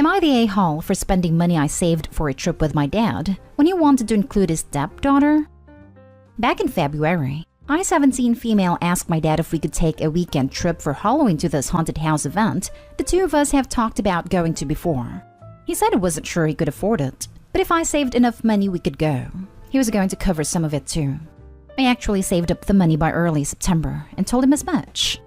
Am I the a-hole for spending money I saved for a trip with my dad when he wanted to include his stepdaughter? Back in February, I, 17 female, asked my dad if we could take a weekend trip for Halloween to this haunted house event the two of us have talked about going to before. He said he wasn't sure he could afford it, but if I saved enough money we could go. He was going to cover some of it too. I actually saved up the money by early September and told him as much.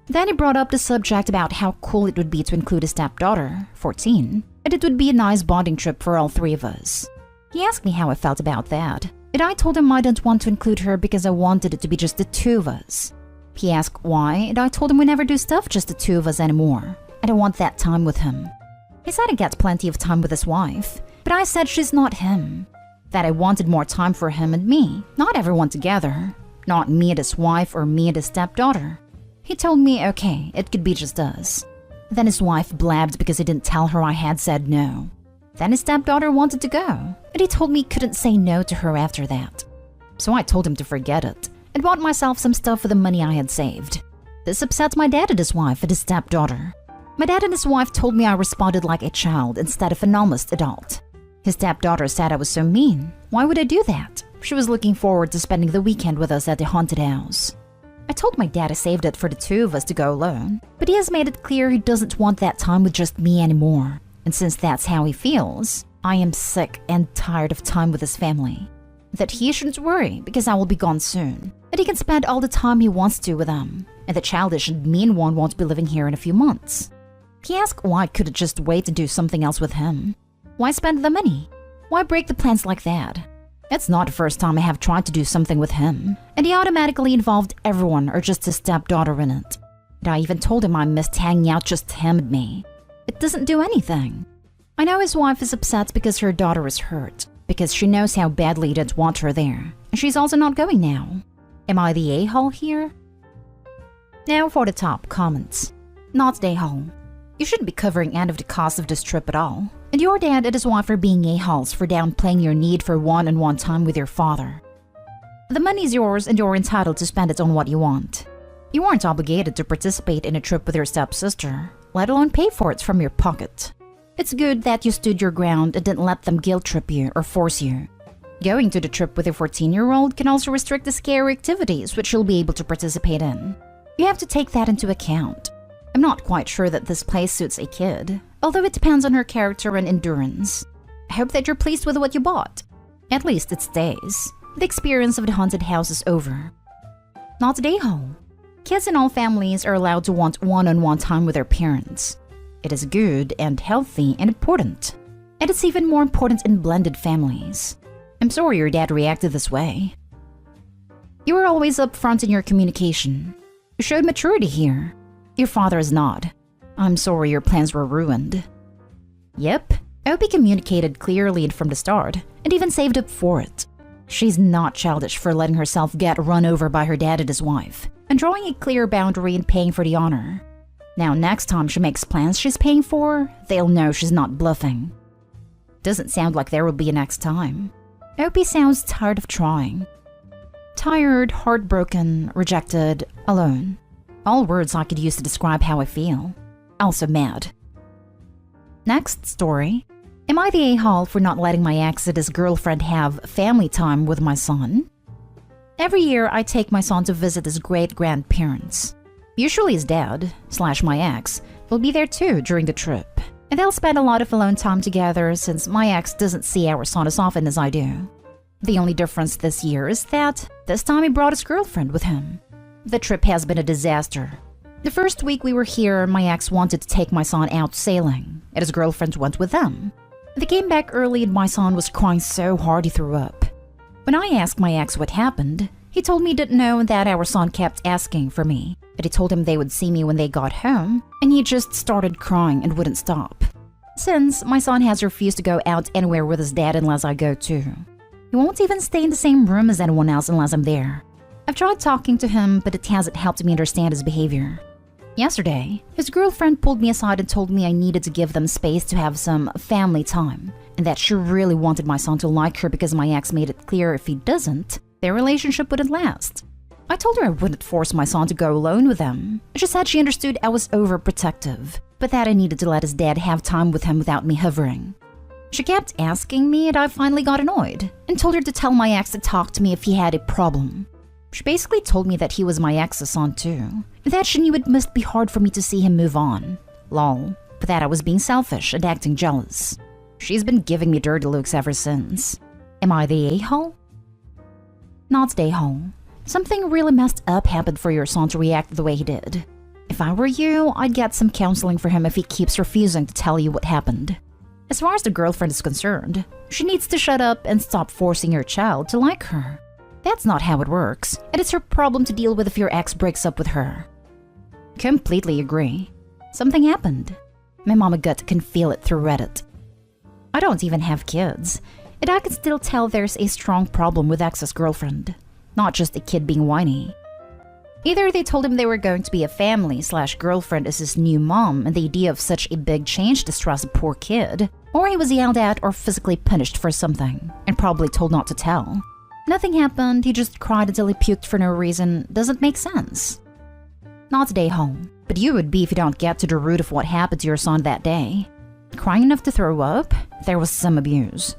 Then he brought up the subject about how cool it would be to include his stepdaughter, 14, and it would be a nice bonding trip for all three of us. He asked me how I felt about that, and I told him I didn't want to include her because I wanted it to be just the two of us. He asked why, and I told him we never do stuff just the two of us anymore. I don't want that time with him. He said he gets plenty of time with his wife, but I said she's not him. That I wanted more time for him and me, not everyone together. Not me and his wife or me and his stepdaughter. He told me, okay, it could be just us. Then his wife blabbed because he didn't tell her I had said no. Then his stepdaughter wanted to go, and he told me he couldn't say no to her after that. So I told him to forget it, and bought myself some stuff with the money I had saved. This upset my dad and his wife and his stepdaughter. My dad and his wife told me I responded like a child instead of an almost adult. His stepdaughter said I was so mean. Why would I do that? She was looking forward to spending the weekend with us at the haunted house. I told my dad I saved it for the two of us to go alone, but he has made it clear he doesn't want that time with just me anymore. And since that's how he feels, I am sick and tired of time with his family. That he shouldn't worry because I will be gone soon, that he can spend all the time he wants to with them, and the childish and mean one won't be living here in a few months. He asked why I couldn't just wait and do something else with him. Why spend the money? Why break the plans like that? It's not the first time I have tried to do something with him, and he automatically involved everyone or just his stepdaughter in it. And I even told him I missed hanging out just him and me. It doesn't do anything. I know his wife is upset because her daughter is hurt, because she knows how badly he didn't want her there, and she's also not going now. Am I the a-hole here? Now for the top comments. Not the a-hole. You shouldn't be covering any of the cost of this trip at all. And your dad and his wife are being a-holes for downplaying your need for one-on-one time with your father. The money's yours and you're entitled to spend it on what you want. You aren't obligated to participate in a trip with your stepsister, let alone pay for it from your pocket. It's good that you stood your ground and didn't let them guilt-trip you or force you. Going to the trip with a 14-year-old can also restrict the scary activities which you'll be able to participate in. You have to take that into account. I'm not quite sure that this place suits a kid, although it depends on her character and endurance. I hope that you're pleased with what you bought. At least it stays. The experience of the haunted house is over. Not the a-hole. Kids in all families are allowed to want one-on-one time with their parents. It is good and healthy and important. And it's even more important in blended families. I'm sorry your dad reacted this way. You were always upfront in your communication. You showed maturity here. Your father is not. I'm sorry your plans were ruined. Yep, I hope he communicated clearly and from the start, and even saved up for it. She's not childish for letting herself get run over by her dad and his wife, and drawing a clear boundary and paying for the honor. Now next time she makes plans she's paying for, they'll know she's not bluffing. Doesn't sound like there will be a next time. I hope he sounds tired of trying. Tired, heartbroken, rejected, alone. All words I could use to describe how I feel. Also mad. Next story. Am I the a-hole for not letting my ex and his girlfriend have family time with my son? Every year I take my son to visit his great-grandparents. Usually his dad/my ex will be there too during the trip. And they'll spend a lot of alone time together since my ex doesn't see our son as often as I do. The only difference this year is that this time he brought his girlfriend with him. The trip has been a disaster. The first week we were here, my ex wanted to take my son out sailing, and his girlfriend went with them. They came back early and my son was crying so hard he threw up. When I asked my ex what happened, he told me he didn't know and that our son kept asking for me, but he told him they would see me when they got home, and he just started crying and wouldn't stop. Since my son has refused to go out anywhere with his dad unless I go too. He won't even stay in the same room as anyone else unless I'm there. I've tried talking to him, but it hasn't helped me understand his behavior. Yesterday, his girlfriend pulled me aside and told me I needed to give them space to have some family time, and that she really wanted my son to like her because my ex made it clear if he doesn't, their relationship wouldn't last. I told her I wouldn't force my son to go alone with them. She said she understood I was overprotective, but that I needed to let his dad have time with him without me hovering. She kept asking me, and I finally got annoyed and told her to tell my ex to talk to me if he had a problem. She basically told me that he was my ex's son too, and that she knew it must be hard for me to see him move on. Lol, but that I was being selfish and acting jealous. She's been giving me dirty looks ever since. Am I the a-hole? Not the a-hole. Something really messed up happened for your son to react the way he did. If I were you, I'd get some counseling for him if he keeps refusing to tell you what happened. As far as the girlfriend is concerned, she needs to shut up and stop forcing your child to like her. That's not how it works, and it's her problem to deal with if your ex breaks up with her. Completely agree. Something happened. My mama gut can feel it through Reddit. I don't even have kids, and I can still tell there's a strong problem with ex's girlfriend, not just a kid being whiny. Either they told him they were going to be a family/girlfriend as his new mom, and the idea of such a big change distressed a poor kid, or he was yelled at or physically punished for something, and probably told not to tell. Nothing happened, he just cried until he puked for no reason. Doesn't make sense. Not today home, but you would be if you don't get to the root of what happened to your son that day. Crying enough to throw up? There was some abuse.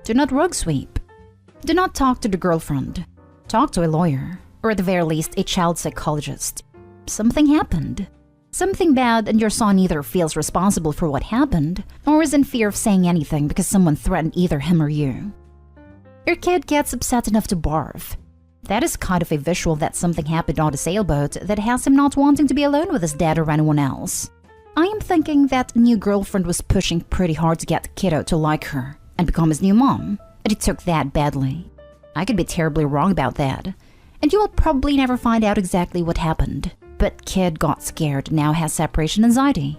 Do not rug sweep. Do not talk to the girlfriend. Talk to a lawyer. Or at the very least, a child psychologist. Something happened. Something bad, and your son either feels responsible for what happened, or is in fear of saying anything because someone threatened either him or you. Your kid gets upset enough to barf. That is kind of a visual that something happened on a sailboat that has him not wanting to be alone with his dad or anyone else. I am thinking that new girlfriend was pushing pretty hard to get the kiddo to like her and become his new mom, and he took that badly. I could be terribly wrong about that. And you will probably never find out exactly what happened. But kid got scared and now has separation anxiety.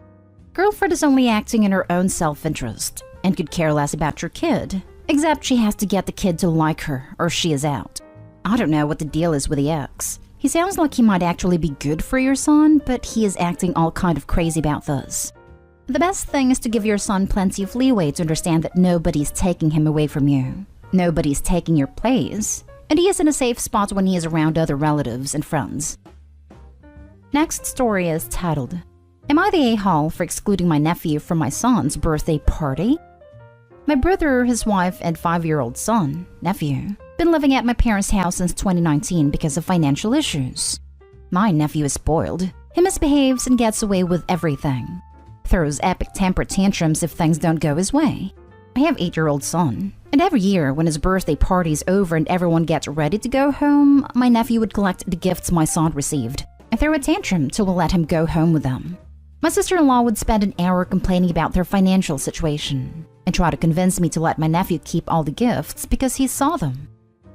Girlfriend is only acting in her own self-interest and could care less about your kid, except she has to get the kid to like her or she is out. I don't know what the deal is with the ex. He sounds like he might actually be good for your son, but he is acting all kind of crazy about this. The best thing is to give your son plenty of leeway to understand that nobody's taking him away from you. Nobody's taking your place. And he is in a safe spot when he is around other relatives and friends. Next story is titled, Am I the a-hole for excluding my nephew from my son's birthday party? My brother, his wife, and 5-year-old son, nephew, been living at my parents' house since 2019 because of financial issues. My nephew is spoiled. He misbehaves and gets away with everything. Throws epic temper tantrums if things don't go his way. I have 8-year-old son, and every year when his birthday party's over and everyone gets ready to go home, my nephew would collect the gifts my son received and throw a tantrum till we'll let him go home with them. My sister-in-law would spend an hour complaining about their financial situation and try to convince me to let my nephew keep all the gifts because he saw them.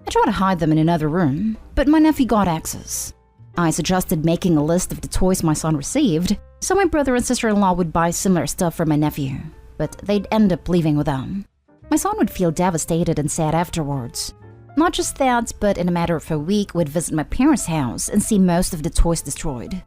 I tried to hide them in another room, but my nephew got access. I suggested making a list of the toys my son received, so my brother and sister-in-law would buy similar stuff for my nephew, but they'd end up leaving with them. My son would feel devastated and sad afterwards. Not just that, but in a matter of a week, would visit my parents' house and see most of the toys destroyed.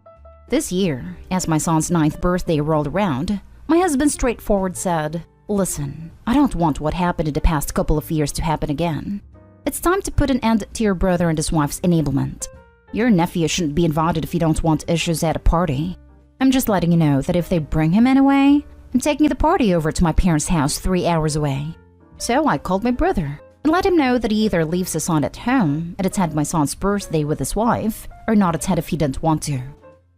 This year, as my son's 9th birthday rolled around, my husband straightforward said, "Listen, I don't want what happened in the past couple of years to happen again. It's time to put an end to your brother and his wife's enablement. Your nephew shouldn't be invited if you don't want issues at a party. I'm just letting you know that if they bring him anyway, I'm taking the party over to my parents' house 3 hours away." So I called my brother and let him know that he either leaves his son at home and attend my son's birthday with his wife, or not attend if he didn't want to.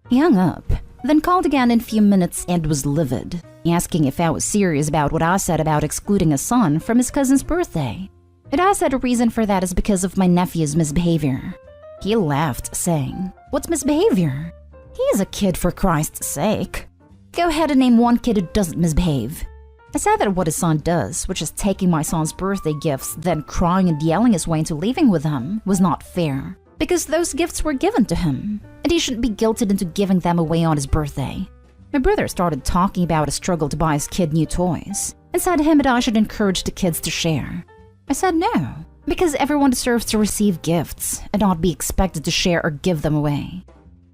He hung up, then called again in a few minutes and was livid, asking if I was serious about what I said about excluding his son from his cousin's birthday. And I said a reason for that is because of my nephew's misbehavior. He laughed, saying, "What's misbehavior? He is a kid, for Christ's sake. Go ahead and name one kid who doesn't misbehave." I said that what his son does, which is taking my son's birthday gifts, then crying and yelling his way into leaving with them, was not fair, because those gifts were given to him, and he shouldn't be guilted into giving them away on his birthday. My brother started talking about a struggle to buy his kid new toys, and said to him that I should encourage the kids to share. I said no, because everyone deserves to receive gifts, and not be expected to share or give them away.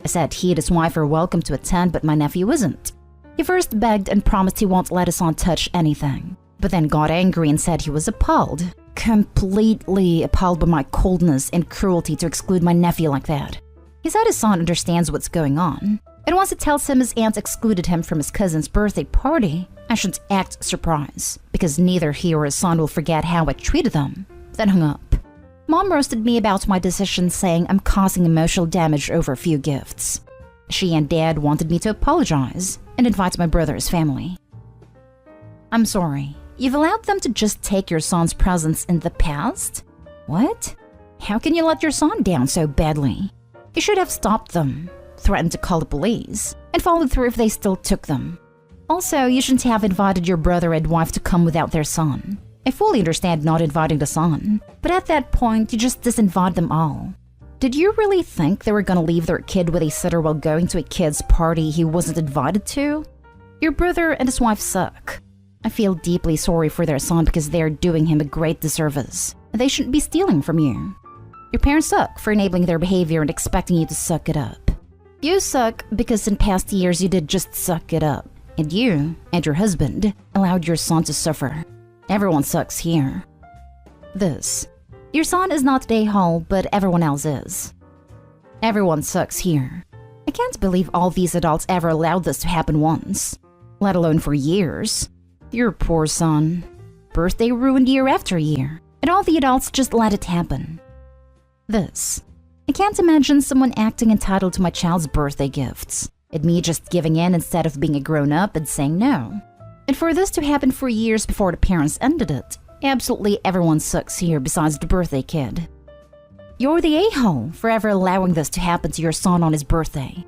I said he and his wife are welcome to attend, but my nephew isn't. He first begged and promised he won't let his son touch anything, but then got angry and said he was appalled, completely appalled by my coldness and cruelty to exclude my nephew like that. He said his son understands what's going on, And once it tells him his aunt excluded him from his cousin's birthday party, I shouldn't act surprised, because neither he or his son will forget how I treated them. Then hung up. Mom roasted me about my decision, saying I'm causing emotional damage over a few gifts. She and Dad wanted me to apologize and invite my brother's family. I'm sorry. You've allowed them to just take your son's presents in the past? What? How can you let your son down so badly? You should have stopped them, threatened to call the police, and followed through if they still took them. Also, you shouldn't have invited your brother and wife to come without their son. I fully understand not inviting the son, but at that point, you just disinvited them all. Did you really think they were gonna leave their kid with a sitter while going to a kid's party he wasn't invited to? Your brother and his wife suck. I feel deeply sorry for their son because they're doing him a great disservice. They shouldn't be stealing from you. Your parents suck for enabling their behavior and expecting you to suck it up. You suck because in past years you did just suck it up. And you and your husband allowed your son to suffer. Everyone sucks here. This. Your son is not an a-hole, but everyone else is. Everyone sucks here. I can't believe all these adults ever allowed this to happen once, let alone for years. Your poor son. Birthday ruined year after year, and all the adults just let it happen. This. I can't imagine someone acting entitled to my child's birthday gifts, and me just giving in instead of being a grown-up and saying no. And for this to happen for years before the parents ended it, absolutely everyone sucks here besides the birthday kid. You're the a-hole for ever allowing this to happen to your son on his birthday.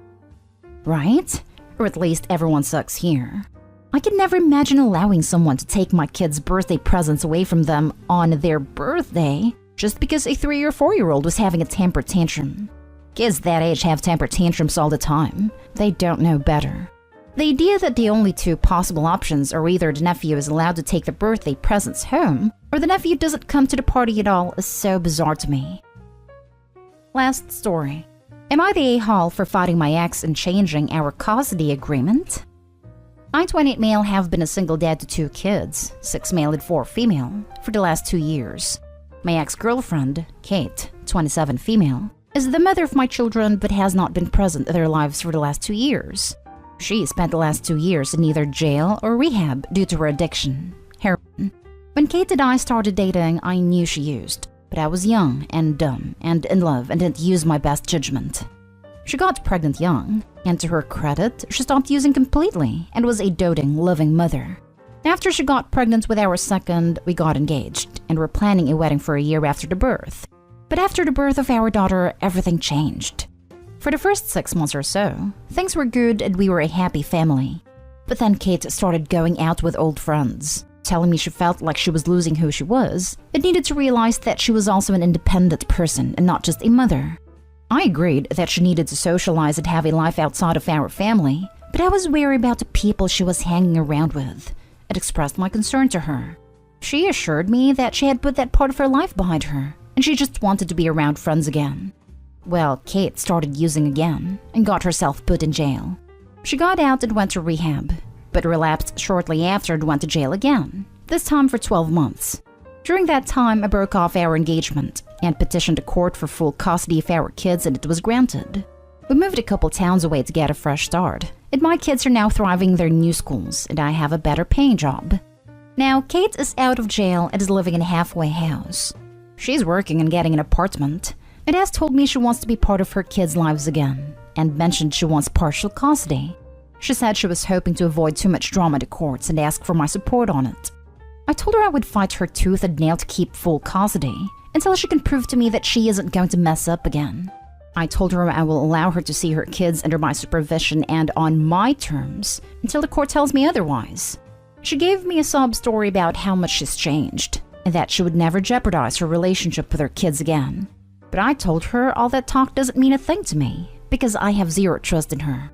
Right? Or at least everyone sucks here. I could never imagine allowing someone to take my kid's birthday presents away from them on their birthday just because a 3 or 4-year-old was having a temper tantrum. Kids that age have temper tantrums all the time. They don't know better. The idea that the only two possible options are either the nephew is allowed to take the birthday presents home or the nephew doesn't come to the party at all is so bizarre to me. Last story. Am I the a-hole for fighting my ex and changing our custody agreement? I, 28 male, have been a single dad to 2 kids, 6 male and 4 female, for the last 2 years. My ex-girlfriend, Kate, 27 female, is the mother of my children but has not been present in their lives for the last 2 years. She spent the last 2 years in either jail or rehab due to her addiction, heroin. When Kate and I started dating, I knew she used, but I was young and dumb and in love and didn't use my best judgment. She got pregnant young, and to her credit, she stopped using completely and was a doting, loving mother. After she got pregnant with our second, we got engaged and were planning a wedding for a year after the birth. But after the birth of our daughter, everything changed. For the first 6 months or so, things were good and we were a happy family. But then Kate started going out with old friends, telling me she felt like she was losing who she was and needed to realize that she was also an independent person and not just a mother. I agreed that she needed to socialize and have a life outside of our family, but I was wary about the people she was hanging around with and expressed my concern to her. She assured me that she had put that part of her life behind her and she just wanted to be around friends again. Well, Kate started using again and got herself put in jail. She got out and went to rehab, but relapsed shortly after and went to jail again, this time for 12 months. During that time, I broke off our engagement and petitioned the court for full custody of our kids, and it was granted. We moved a couple towns away to get a fresh start, and my kids are now thriving in their new schools, and I have a better paying job. Now, Kate is out of jail and is living in a halfway house. She's working and getting an apartment, and has told me she wants to be part of her kids' lives again, and mentioned she wants partial custody. She said she was hoping to avoid too much drama in the courts and asked for my support on it. I told her I would fight her tooth and nail to keep full custody until she can prove to me that she isn't going to mess up again. I told her I will allow her to see her kids under my supervision and on my terms until the court tells me otherwise. She gave me a sob story about how much she's changed and that she would never jeopardize her relationship with her kids again. But I told her all that talk doesn't mean a thing to me because I have zero trust in her.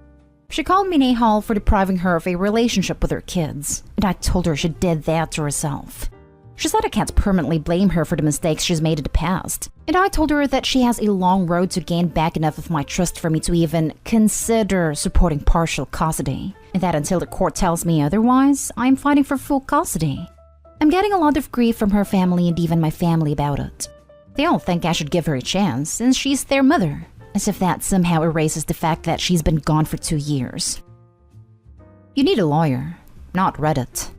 She called me an a-hole for depriving her of a relationship with her kids, and I told her she did that to herself. She said I can't permanently blame her for the mistakes she's made in the past, and I told her that she has a long road to gain back enough of my trust for me to even consider supporting partial custody, and that until the court tells me otherwise, I am fighting for full custody. I'm getting a lot of grief from her family and even my family about it. They all think I should give her a chance since she's their mother, as if that somehow erases the fact that she's been gone for 2 years. You need a lawyer, not Reddit.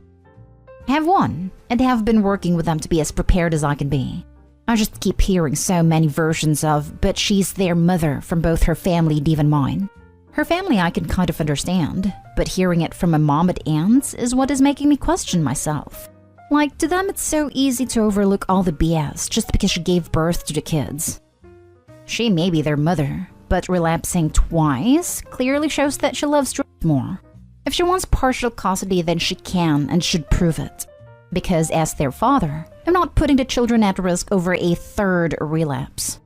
I have one, and have been working with them to be as prepared as I can be. I just keep hearing so many versions of, but she's their mother from both her family and even mine. Her family I can kind of understand, but hearing it from a mom and aunt is what is making me question myself. Like, to them it's so easy to overlook all the BS just because she gave birth to the kids. She may be their mother, but relapsing twice clearly shows that she loves George more. If she wants partial custody, then she can and should prove it. Because as their father, I'm not putting the children at risk over a third relapse.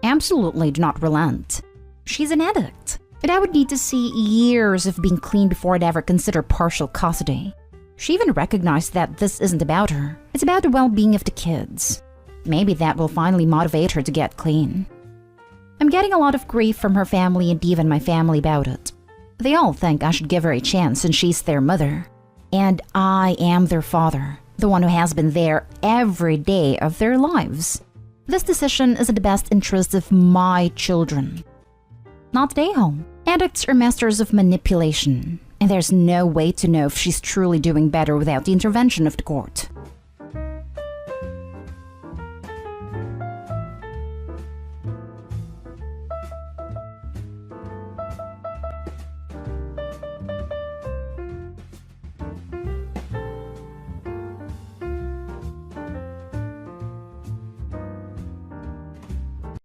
Absolutely do not relent. She's an addict, and I would need to see years of being clean before I'd ever consider partial custody. She even recognized that this isn't about her. It's about the well-being of the kids. Maybe that will finally motivate her to get clean. I'm getting a lot of grief from her family and even my family about it. They all think I should give her a chance since she's their mother. And I am their father, the one who has been there every day of their lives. This decision is in the best interest of my children. Not stay home. Addicts are masters of manipulation, and there's no way to know if she's truly doing better without the intervention of the court.